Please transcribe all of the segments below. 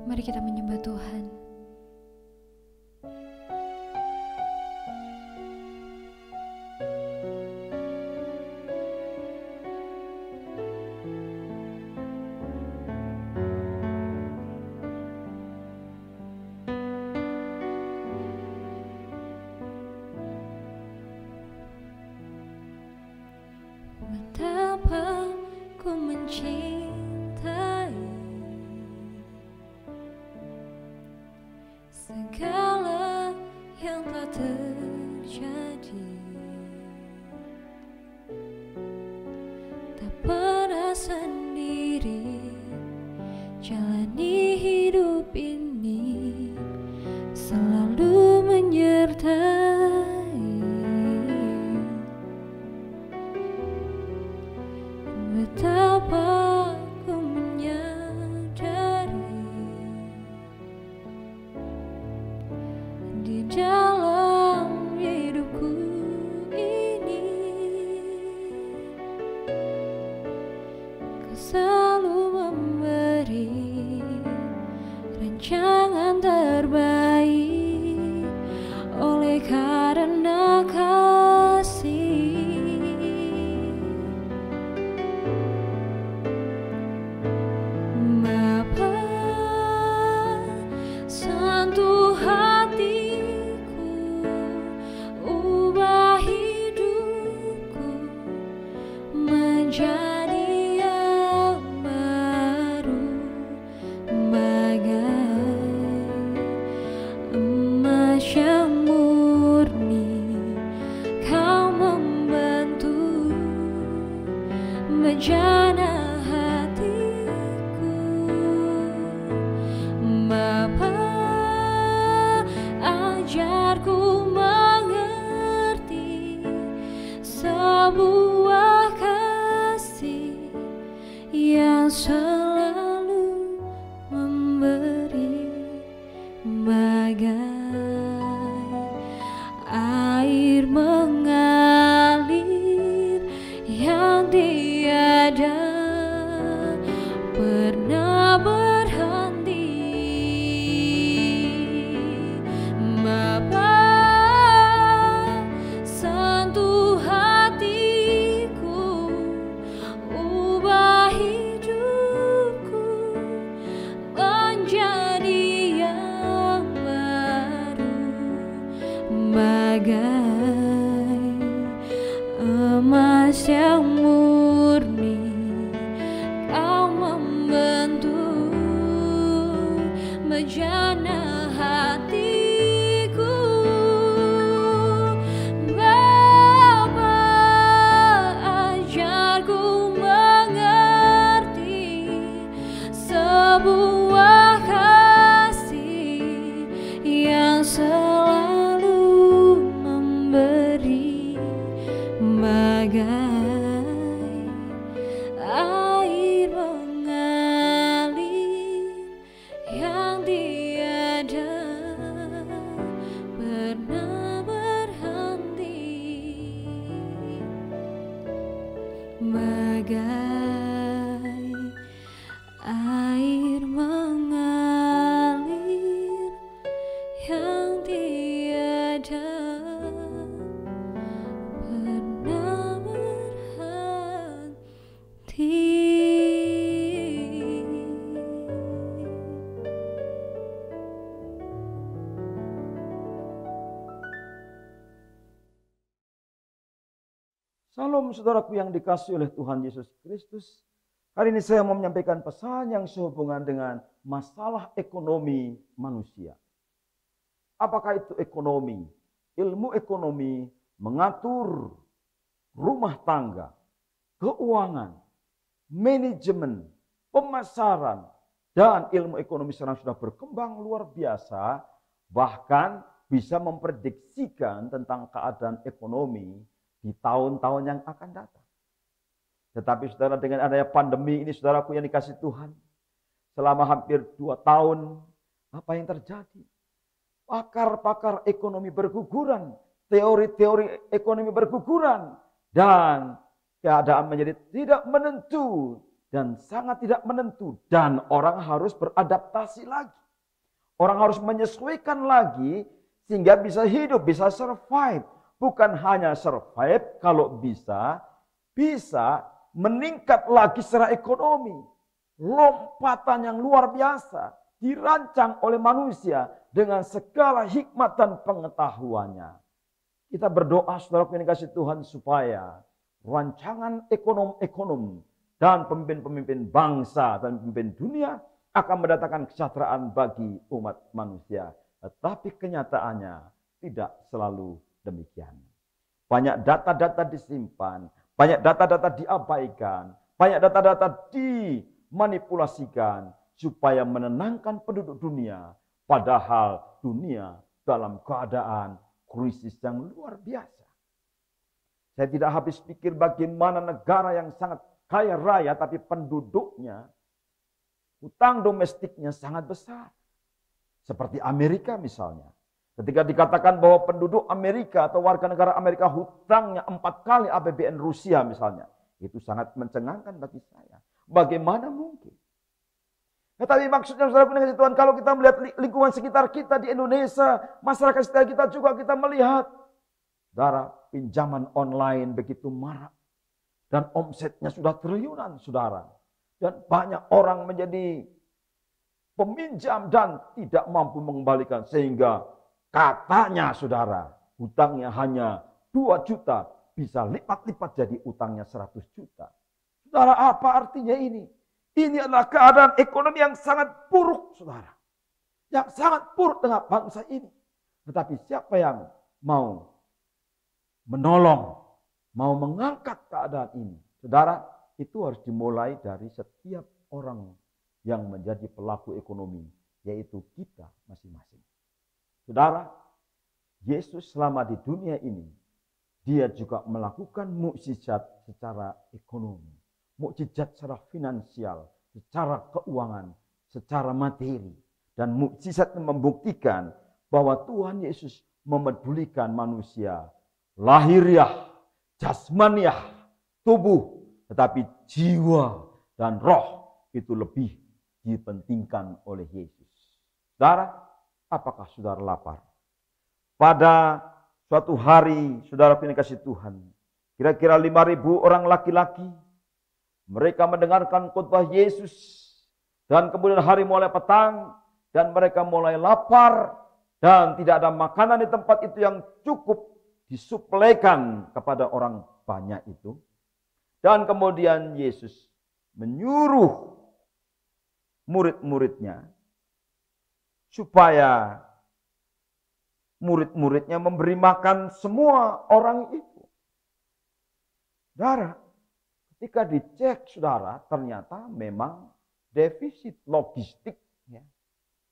Mari kita menyembah Tuhan. Betapa ku mencintai segala yang telah terjadi, tak pernah sendiri jalani hidup ini, selalu menyertai. Betapa ku menyadari di dalam hidupku ini, kau selalu memberi rancangan terbaik oleh karena kasih. Menjana hatiku, Bapa, ajarku mengerti sebuah kasih yang selalu memberi, bagai air mengalir yang tiada pernah berhenti. Bapa, sentuh hatiku, ubah hidupku menjadi yang baru, bagai emas yang murni. Kau membentuk bejana hatiku, Bapa, ajarku mengerti sebuah kasih yang selalu memberi, bagai air mengalir yang tiada pernah berhenti, bagai air mengalir yang tiada pernah berhenti. Salam saudaraku yang dikasihi oleh Tuhan Yesus Kristus. Hari ini saya mau menyampaikan pesan yang sehubungan dengan masalah ekonomi manusia. Apakah itu ekonomi? Ilmu ekonomi mengatur rumah tangga, keuangan, manajemen, pemasaran, dan ilmu ekonomi sekarang sudah berkembang luar biasa, bahkan bisa memprediksikan tentang keadaan ekonomi di tahun-tahun yang akan datang. Tetapi saudara, dengan adanya pandemi ini, saudaraku yang dikasihi Tuhan, selama hampir 2 tahun, apa yang terjadi? Pakar-pakar ekonomi berguguran, teori-teori ekonomi berguguran, dan keadaan menjadi tidak menentu dan sangat tidak menentu. Dan orang harus beradaptasi lagi. Orang harus menyesuaikan lagi sehingga bisa hidup, bisa survive. Bukan hanya survive, kalau bisa meningkat lagi secara ekonomi. Lompatan yang luar biasa dirancang oleh manusia dengan segala hikmat dan pengetahuannya. Kita berdoa saudara yang dikasihi Tuhan supaya rancangan ekonom-ekonom dan pemimpin-pemimpin bangsa dan pemimpin dunia akan mendatangkan kesejahteraan bagi umat manusia. Tetapi kenyataannya tidak selalu demikian. Banyak data-data disimpan, banyak data-data diabaikan, banyak data-data dimanipulasikan supaya menenangkan penduduk dunia. Padahal dunia dalam keadaan krisis yang luar biasa. Saya tidak habis pikir bagaimana negara yang sangat kaya raya tapi penduduknya, hutang domestiknya sangat besar. Seperti Amerika misalnya. Ketika dikatakan bahwa penduduk Amerika atau warga negara Amerika hutangnya 4 kali APBN Rusia misalnya. Itu sangat mencengangkan bagi saya. Bagaimana mungkin? Tetapi maksudnya saudara pendengar Tuhan, kalau kita melihat lingkungan sekitar kita di Indonesia, masyarakat sekitar kita juga kita melihat. Saudara, pinjaman online begitu marak. Dan omsetnya sudah triliunan saudara. Dan banyak orang menjadi peminjam dan tidak mampu mengembalikan. Sehingga katanya saudara, hutangnya hanya 2 juta. Bisa lipat-lipat jadi utangnya 100 juta. Saudara, apa artinya ini? Ini adalah keadaan ekonomi yang sangat buruk, saudara. Yang sangat buruk dengan bangsa ini. Tetapi siapa yang mau menolong, mau mengangkat keadaan ini? Saudara, itu harus dimulai dari setiap orang yang menjadi pelaku ekonomi, yaitu kita masing-masing. Saudara, Yesus selama di dunia ini, dia juga melakukan mukjizat secara ekonomi. Mukjizat secara finansial, secara keuangan, secara materi. Dan mukjizat membuktikan bahwa Tuhan Yesus memedulikan manusia. Lahiriah, jasmaniah, tubuh. Tetapi jiwa dan roh itu lebih dipentingkan oleh Yesus. Saudara, apakah saudara lapar? Pada suatu hari, saudara dikasihi Tuhan, kira-kira 5.000 orang laki-laki, mereka mendengarkan khotbah Yesus. Dan kemudian hari mulai petang. Dan mereka mulai lapar. Dan tidak ada makanan di tempat itu yang cukup disuplaikan kepada orang banyak itu. Dan kemudian Yesus menyuruh murid-muridnya. Supaya murid-muridnya memberi makan semua orang itu. Saudara, ketika dicek saudara, ternyata memang defisit logistik. Ya.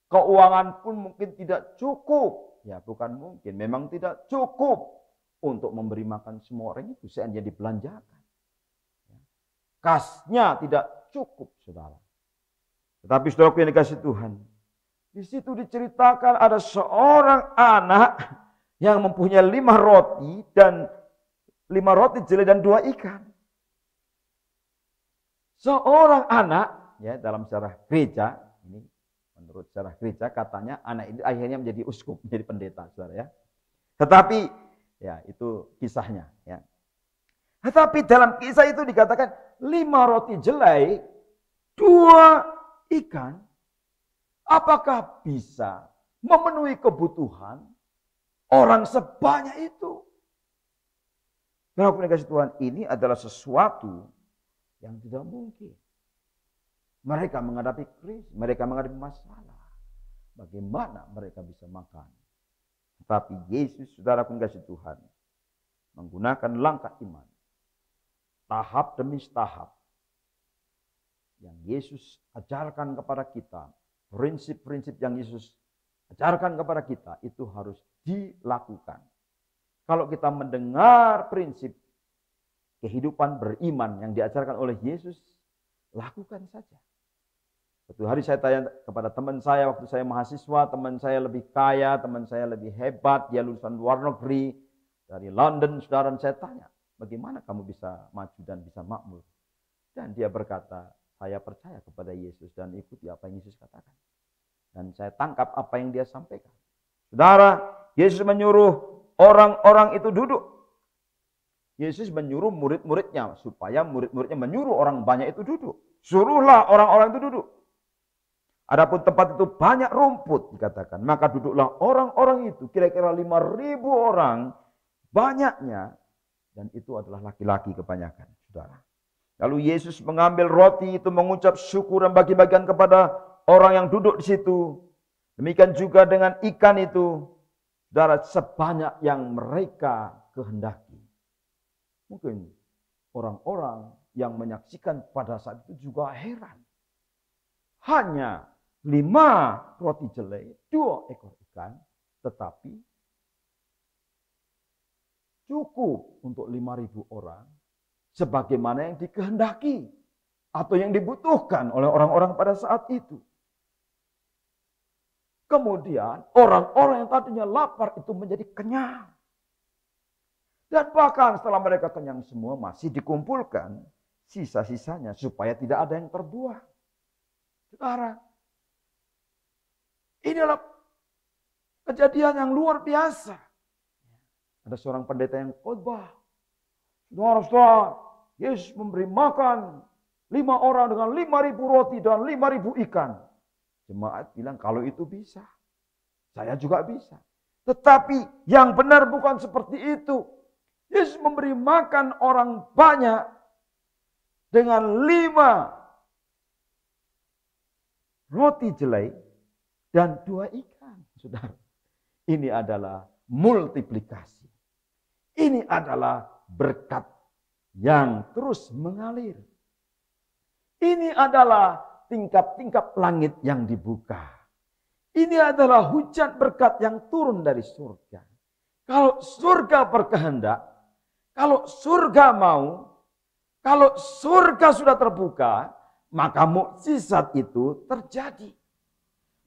Keuangan pun mungkin tidak cukup. Ya bukan mungkin, memang tidak cukup untuk memberi makan semua orang itu. Seandainya dibelanjakan. Ya. Kasnya tidak cukup saudara. Tetapi saudara yang dikasihi Tuhan, di situ diceritakan ada seorang anak yang mempunyai 5 roti dan 5 roti jelai dan 2 ikan. Seorang anak, ya dalam sejarah gereja, ini menurut sejarah gereja katanya anak ini akhirnya menjadi uskup, menjadi pendeta, saudara ya. Tetapi ya itu kisahnya, ya. Tetapi dalam kisah itu dikatakan 5 roti jelai, 2 ikan, apakah bisa memenuhi kebutuhan orang sebanyak itu? Saudara dikasihi Tuhan, ini adalah sesuatu yang tidak mungkin. Mereka menghadapi krisis, mereka menghadapi masalah. Bagaimana mereka bisa makan? Tetapi Yesus, saudara dikasihi Tuhan, menggunakan langkah iman. Tahap demi tahap. Yang Yesus ajarkan kepada kita, prinsip-prinsip yang Yesus ajarkan kepada kita, itu harus dilakukan. Kalau kita mendengar prinsip kehidupan beriman yang diajarkan oleh Yesus, lakukan saja. Suatu hari saya tanya kepada teman saya waktu saya mahasiswa, teman saya lebih kaya, teman saya lebih hebat, dia lulusan luar negeri, dari London, saudara, saya tanya, bagaimana kamu bisa maju dan bisa makmur? Dan dia berkata, saya percaya kepada Yesus dan ikuti apa yang Yesus katakan. Dan saya tangkap apa yang dia sampaikan. Saudara, Yesus menyuruh orang-orang itu duduk. Yesus menyuruh murid-muridnya supaya murid-muridnya menyuruh orang banyak itu duduk. Suruhlah orang-orang itu duduk. Adapun tempat itu banyak rumput dikatakan. Maka duduklah orang-orang itu, kira-kira 5.000 orang banyaknya. Dan itu adalah laki-laki kebanyakan, saudara. Lalu Yesus mengambil roti itu, mengucap syukur dan bagi-bagian kepada orang yang duduk di situ. Demikian juga dengan ikan itu, saudara, sebanyak yang mereka kehendaki. Mungkin orang-orang yang menyaksikan pada saat itu juga heran. Hanya 5 roti jelai, 2 ekor ikan, tetapi cukup untuk 5.000 orang sebagaimana yang dikehendaki atau yang dibutuhkan oleh orang-orang pada saat itu. Kemudian orang-orang yang tadinya lapar itu menjadi kenyang. Dan bahkan setelah mereka kenyang semua masih dikumpulkan sisa-sisanya supaya tidak ada yang terbuang. Saudara, inilah kejadian yang luar biasa. Ada seorang pendeta yang khotbah. Saudara-saudara, Yesus memberi makan 5 orang dengan 5.000 roti dan 5.000 ikan. Jemaat bilang kalau itu bisa. Saya juga bisa. Tetapi yang benar bukan seperti itu. Yesus memberi makan orang banyak dengan 5 roti jelai dan 2 ikan. Saudara, ini adalah multiplikasi. Ini adalah berkat yang terus mengalir. Ini adalah tingkap-tingkap langit yang dibuka. Ini adalah hujan berkat yang turun dari surga. Kalau surga berkehendak, kalau surga mau, kalau surga sudah terbuka, maka mukjizat itu terjadi.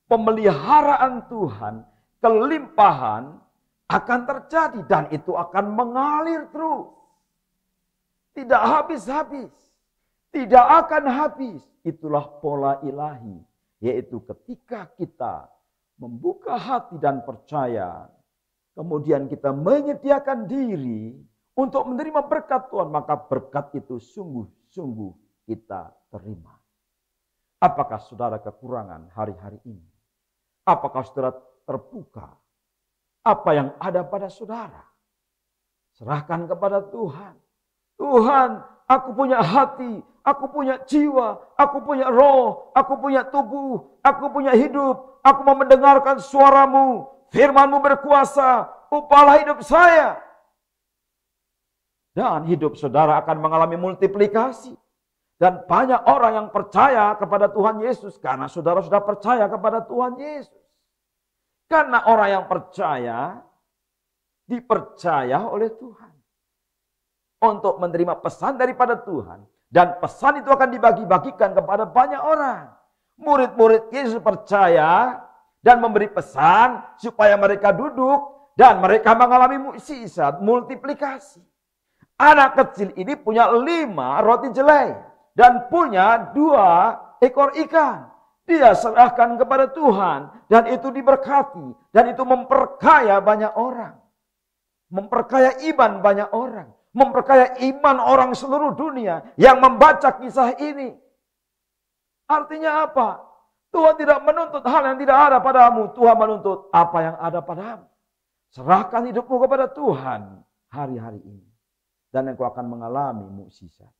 Pemeliharaan Tuhan, kelimpahan akan terjadi dan itu akan mengalir terus. Tidak habis-habis. Tidak akan habis. Itulah pola ilahi. Yaitu ketika kita membuka hati dan percaya, kemudian kita menyediakan diri untuk menerima berkat Tuhan, maka berkat itu sungguh-sungguh kita terima. Apakah saudara kekurangan hari-hari ini? Apakah saudara terbuka? Apa yang ada pada saudara? Serahkan kepada Tuhan. Tuhan, aku punya hati, aku punya jiwa, aku punya roh, aku punya tubuh, aku punya hidup. Aku mau mendengarkan suaramu, firman-Mu berkuasa, upalah hidup saya. Dan hidup saudara akan mengalami multiplikasi. Dan banyak orang yang percaya kepada Tuhan Yesus karena saudara sudah percaya kepada Tuhan Yesus. Karena orang yang percaya, dipercaya oleh Tuhan. Untuk menerima pesan daripada Tuhan. Dan pesan itu akan dibagi-bagikan kepada banyak orang. Murid-murid Yesus percaya dan memberi pesan supaya mereka duduk dan mereka mengalami mukjizat, multiplikasi. Anak kecil ini punya 5 roti jelai dan punya 2 ekor ikan. Dia serahkan kepada Tuhan dan itu diberkati dan itu memperkaya banyak orang. Memperkaya iman banyak orang. Memperkaya iman orang seluruh dunia yang membaca kisah ini. Artinya apa? Tuhan tidak menuntut hal yang tidak ada padamu. Tuhan menuntut apa yang ada padamu. Serahkan hidupmu kepada Tuhan hari-hari ini. Dan engkau akan mengalami mukjizat.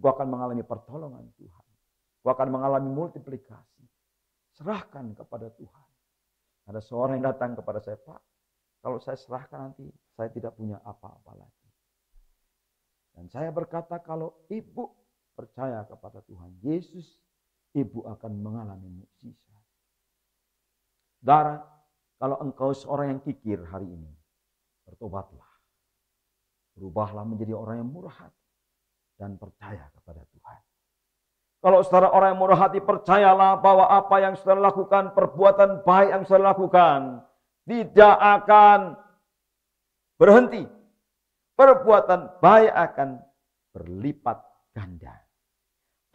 Engkau akan mengalami pertolongan Tuhan. Engkau akan mengalami multiplikasi. Serahkan kepada Tuhan. Ada seorang yang datang kepada saya, Pak, kalau saya serahkan nanti saya tidak punya apa-apa lagi. Dan saya berkata kalau ibu percaya kepada Tuhan Yesus, ibu akan mengalami mukjizat. Saudara, kalau engkau seorang yang kikir hari ini, bertobatlah. Berubahlah menjadi orang yang murah hati dan percaya kepada Tuhan. Kalau saudara orang yang murah hati, percayalah bahwa apa yang saudara lakukan, perbuatan baik yang saudara lakukan, tidak akan berhenti. Perbuatan baik akan berlipat ganda.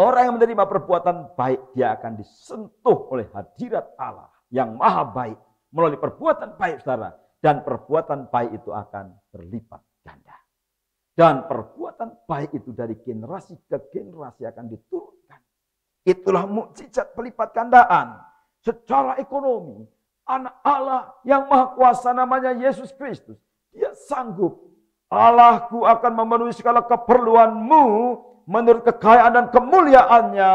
Orang yang menerima perbuatan baik, dia akan disentuh oleh hadirat Allah yang maha baik melalui perbuatan baik, saudara. Dan perbuatan baik itu akan berlipat ganda. Dan perbuatan baik itu dari generasi ke generasi akan diturunkan. Itulah mukjizat pelipat gandaan. Secara ekonomi, anak Allah yang maha kuasa namanya Yesus Kristus, dia sanggup. Allahku akan memenuhi segala keperluanmu menurut kekayaan dan kemuliaannya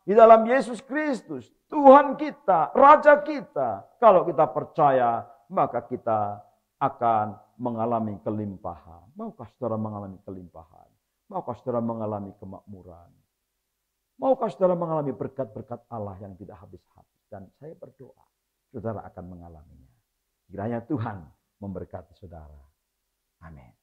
di dalam Yesus Kristus, Tuhan kita, Raja kita. Kalau kita percaya, maka kita akan mengalami kelimpahan. Maukah saudara mengalami kelimpahan? Maukah saudara mengalami kemakmuran? Maukah saudara mengalami berkat-berkat Allah yang tidak habis-habis? Dan saya berdoa, saudara akan mengalaminya. Kiranya Tuhan memberkati saudara. Amin.